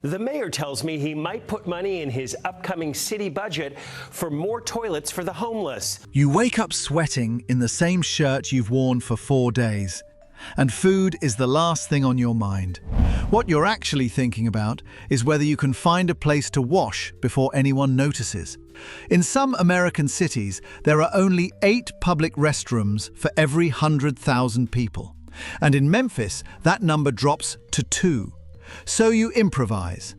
The mayor tells me he might put money in his upcoming city budget for more toilets for the homeless. You wake up sweating in the same shirt you've worn for 4 days, and food is the last thing on your mind. What you're actually thinking about is whether you can find a place to wash before anyone notices. In some American cities, there are only 8 public restrooms for every 100,000 people. And in Memphis, that number drops to 2. So you improvise.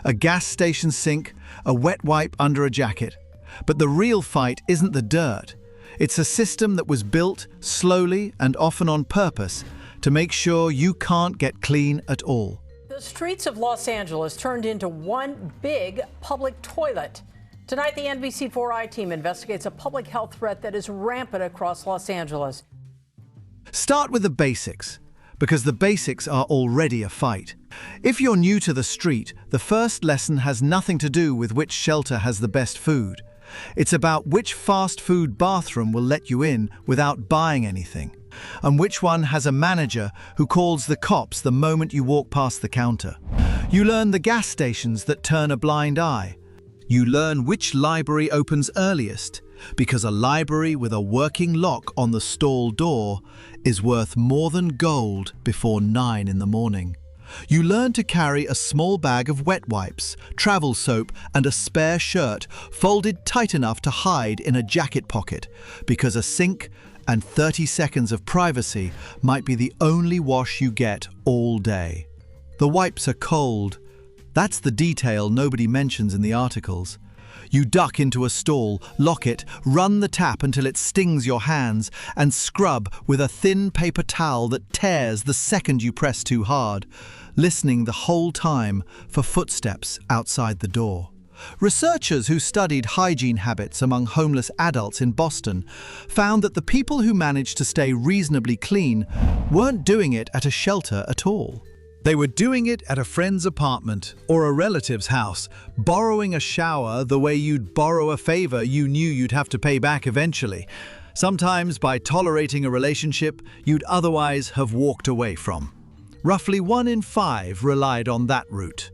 A gas station sink, a wet wipe under a jacket. But the real fight isn't the dirt. It's a system that was built slowly and often on purpose to make sure you can't get clean at all. The streets of Los Angeles turned into one big public toilet. Tonight, the NBC4i team investigates a public health threat that is rampant across Los Angeles. Start with the basics, because the basics are already a fight. If you're new to the street, the first lesson has nothing to do with which shelter has the best food. It's about which fast food bathroom will let you in without buying anything, and which one has a manager who calls the cops the moment you walk past the counter. You learn the gas stations that turn a blind eye. You learn which library opens earliest, because a library with a working lock on the stall door is worth more than gold before 9 in the morning. You learn to carry a small bag of wet wipes, travel soap, and a spare shirt folded tight enough to hide in a jacket pocket, because a sink and 30 seconds of privacy might be the only wash you get all day. The wipes are cold. That's the detail nobody mentions in the articles. You duck into a stall, lock it, run the tap until it stings your hands, and scrub with a thin paper towel that tears the second you press too hard, listening the whole time for footsteps outside the door. Researchers who studied hygiene habits among homeless adults in Boston found that the people who managed to stay reasonably clean weren't doing it at a shelter at all. They were doing it at a friend's apartment or a relative's house, borrowing a shower the way you'd borrow a favor you knew you'd have to pay back eventually, sometimes by tolerating a relationship you'd otherwise have walked away from. Roughly 1 in 5 relied on that route.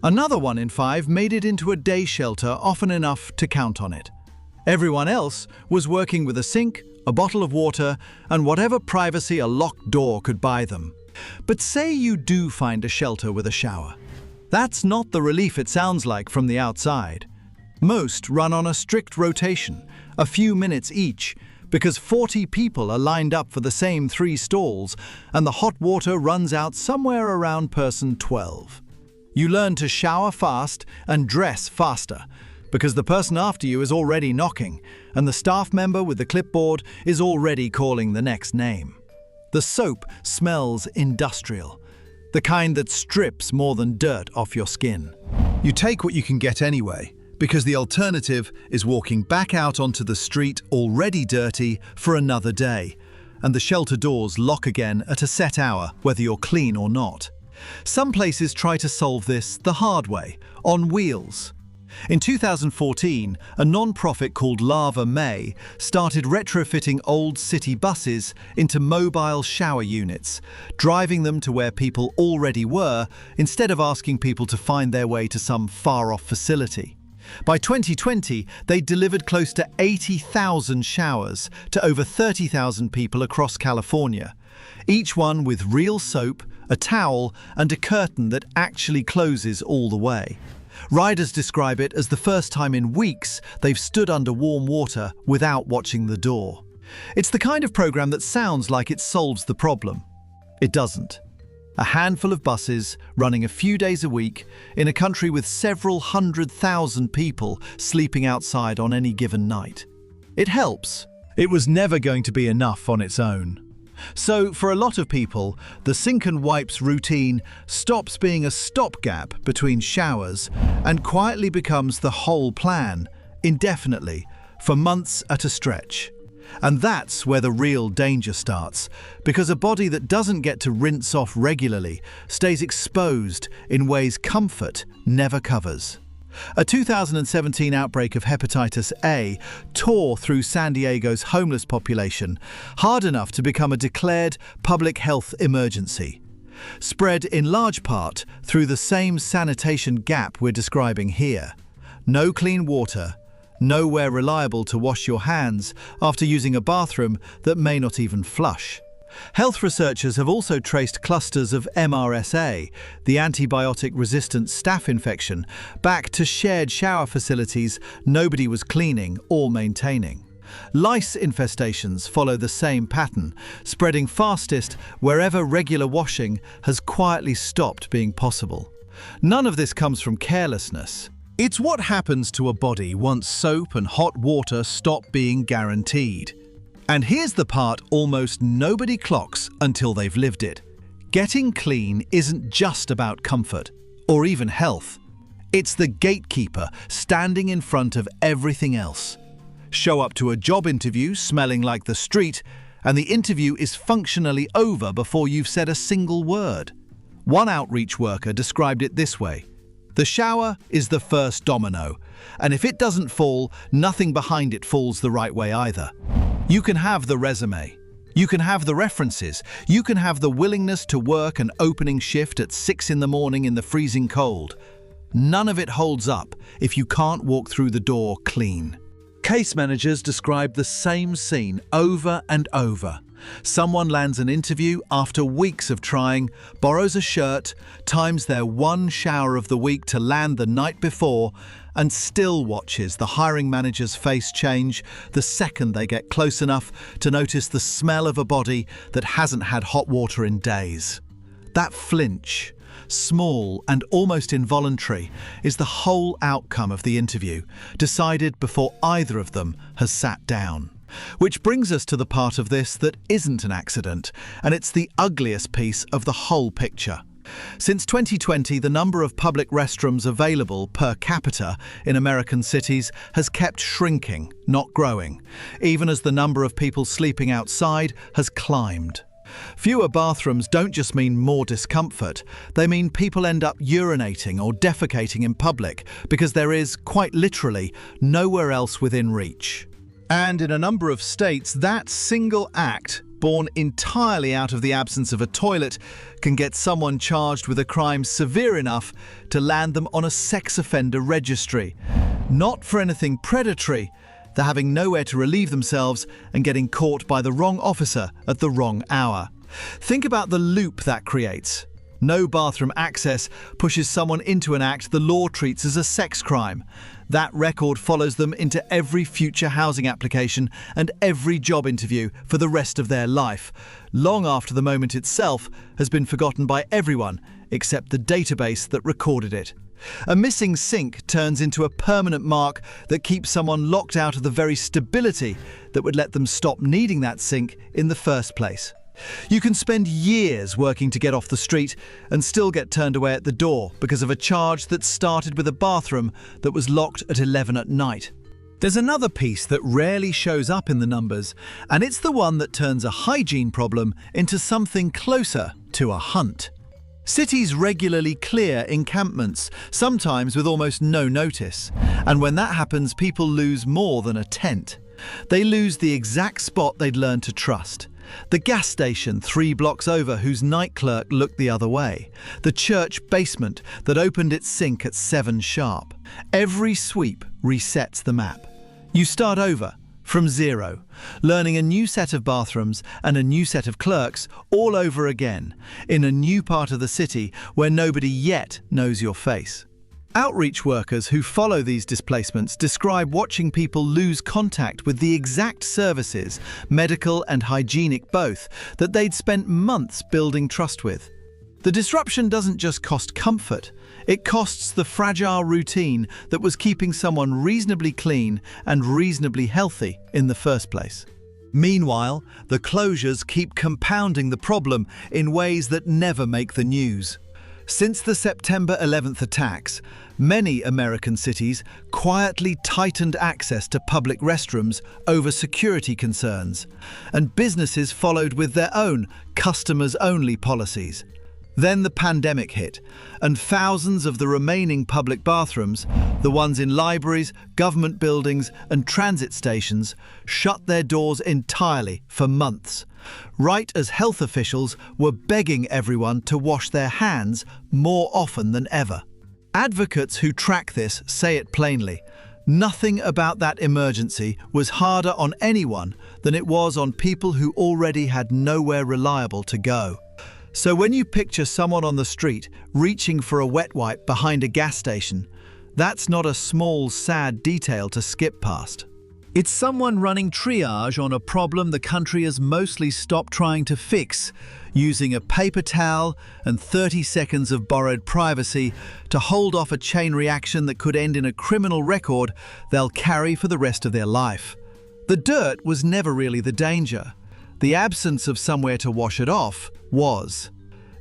Another 1 in 5 made it into a day shelter often enough to count on it. Everyone else was working with a sink, a bottle of water, and whatever privacy a locked door could buy them. But say you do find a shelter with a shower. That's not the relief it sounds like from the outside. Most run on a strict rotation, a few minutes each, because 40 people are lined up for the same 3 stalls, and the hot water runs out somewhere around person 12. You learn to shower fast and dress faster, because the person after you is already knocking, and the staff member with the clipboard is already calling the next name. The soap smells industrial, the kind that strips more than dirt off your skin. You take what you can get anyway, because the alternative is walking back out onto the street already dirty for another day, and the shelter doors lock again at a set hour, whether you're clean or not. Some places try to solve this the hard way, on wheels. In 2014, a non-profit called Lava May started retrofitting old city buses into mobile shower units, driving them to where people already were instead of asking people to find their way to some far-off facility. By 2020, they delivered close to 80,000 showers to over 30,000 people across California, each one with real soap, a towel, and a curtain that actually closes all the way. Riders describe it as the first time in weeks they've stood under warm water without watching the door. It's the kind of program that sounds like it solves the problem. It doesn't. A handful of buses running a few days a week in a country with several 100,000 people sleeping outside on any given night. It helps. It was never going to be enough on its own. So, for a lot of people, the sink and wipes routine stops being a stopgap between showers and quietly becomes the whole plan, indefinitely, for months at a stretch. And that's where the real danger starts, because a body that doesn't get to rinse off regularly stays exposed in ways comfort never covers. A 2017 outbreak of hepatitis A tore through San Diego's homeless population, hard enough to become a declared public health emergency. spread in large part through the same sanitation gap we're describing here. No clean water, nowhere reliable to wash your hands after using a bathroom that may not even flush. Health researchers have also traced clusters of MRSA, the antibiotic-resistant staph infection, back to shared shower facilities nobody was cleaning or maintaining. Lice infestations follow the same pattern, spreading fastest wherever regular washing has quietly stopped being possible. None of this comes from carelessness. It's what happens to a body once soap and hot water stop being guaranteed. And here's the part almost nobody clocks until they've lived it. Getting clean isn't just about comfort or even health. It's the gatekeeper standing in front of everything else. Show up to a job interview smelling like the street, and the interview is functionally over before you've said a single word. One outreach worker described it this way: "The shower is the first domino, and if it doesn't fall, nothing behind it falls the right way either." You can have the resume, you can have the references, you can have the willingness to work an opening shift at 6 in the morning in the freezing cold. None of it holds up if you can't walk through the door clean. Case managers describe the same scene over and over. Someone lands an interview after weeks of trying, borrows a shirt, times their one shower of the week to land the night before, and still watches the hiring manager's face change the second they get close enough to notice the smell of a body that hasn't had hot water in days. That flinch, small and almost involuntary, is the whole outcome of the interview, decided before either of them has sat down. Which brings us to the part of this that isn't an accident, and it's the ugliest piece of the whole picture. Since 2020, the number of public restrooms available per capita in American cities has kept shrinking, not growing, even as the number of people sleeping outside has climbed. Fewer bathrooms don't just mean more discomfort, they mean people end up urinating or defecating in public because there is, quite literally, nowhere else within reach. And in a number of states, that single act, born entirely out of the absence of a toilet, can get someone charged with a crime severe enough to land them on a sex offender registry. Not for anything predatory, they're having nowhere to relieve themselves and getting caught by the wrong officer at the wrong hour. Think about the loop that creates. No bathroom access pushes someone into an act the law treats as a sex crime. That record follows them into every future housing application and every job interview for the rest of their life, long after the moment itself has been forgotten by everyone except the database that recorded it. A missing sink turns into a permanent mark that keeps someone locked out of the very stability that would let them stop needing that sink in the first place. You can spend years working to get off the street and still get turned away at the door because of a charge that started with a bathroom that was locked at 11 at night. There's another piece that rarely shows up in the numbers, and it's the one that turns a hygiene problem into something closer to a hunt. Cities regularly clear encampments, sometimes with almost no notice, and when that happens, people lose more than a tent. They lose the exact spot they'd learned to trust. The gas station 3 blocks over whose night clerk looked the other way. The church basement that opened its sink at 7 sharp. Every sweep resets the map. You start over, from zero, learning a new set of bathrooms and a new set of clerks all over again, in a new part of the city where nobody yet knows your face. Outreach workers who follow these displacements describe watching people lose contact with the exact services, medical and hygienic both, that they'd spent months building trust with. The disruption doesn't just cost comfort, it costs the fragile routine that was keeping someone reasonably clean and reasonably healthy in the first place. Meanwhile, the closures keep compounding the problem in ways that never make the news. Since the September 11th attacks, many American cities quietly tightened access to public restrooms over security concerns, and businesses followed with their own customers-only policies. Then the pandemic hit, and thousands of the remaining public bathrooms, the ones in libraries, government buildings and transit stations, shut their doors entirely for months, right as health officials were begging everyone to wash their hands more often than ever. Advocates who track this say it plainly. Nothing about that emergency was harder on anyone than it was on people who already had nowhere reliable to go. So when you picture someone on the street reaching for a wet wipe behind a gas station, that's not a small, sad detail to skip past. It's someone running triage on a problem the country has mostly stopped trying to fix, using a paper towel and 30 seconds of borrowed privacy to hold off a chain reaction that could end in a criminal record they'll carry for the rest of their life. The dirt was never really the danger. The absence of somewhere to wash it off was.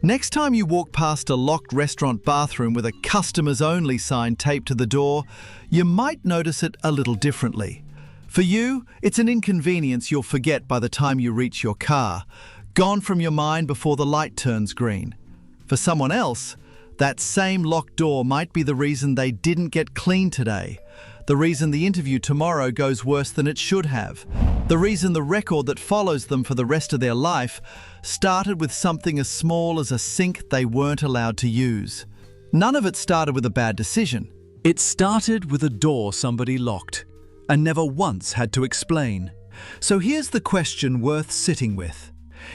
Next time you walk past a locked restaurant bathroom with a customers-only sign taped to the door, you might notice it a little differently. For you, it's an inconvenience you'll forget by the time you reach your car, gone from your mind before the light turns green. For someone else, that same locked door might be the reason they didn't get clean today, the reason the interview tomorrow goes worse than it should have, the reason the record that follows them for the rest of their life started with something as small as a sink they weren't allowed to use. None of it started with a bad decision. It started with a door somebody locked and never once had to explain. So here's the question worth sitting with.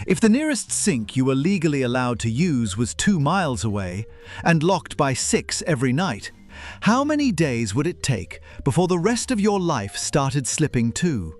If the nearest sink you were legally allowed to use was 2 miles away and locked by 6 every night, how many days would it take before the rest of your life started slipping too?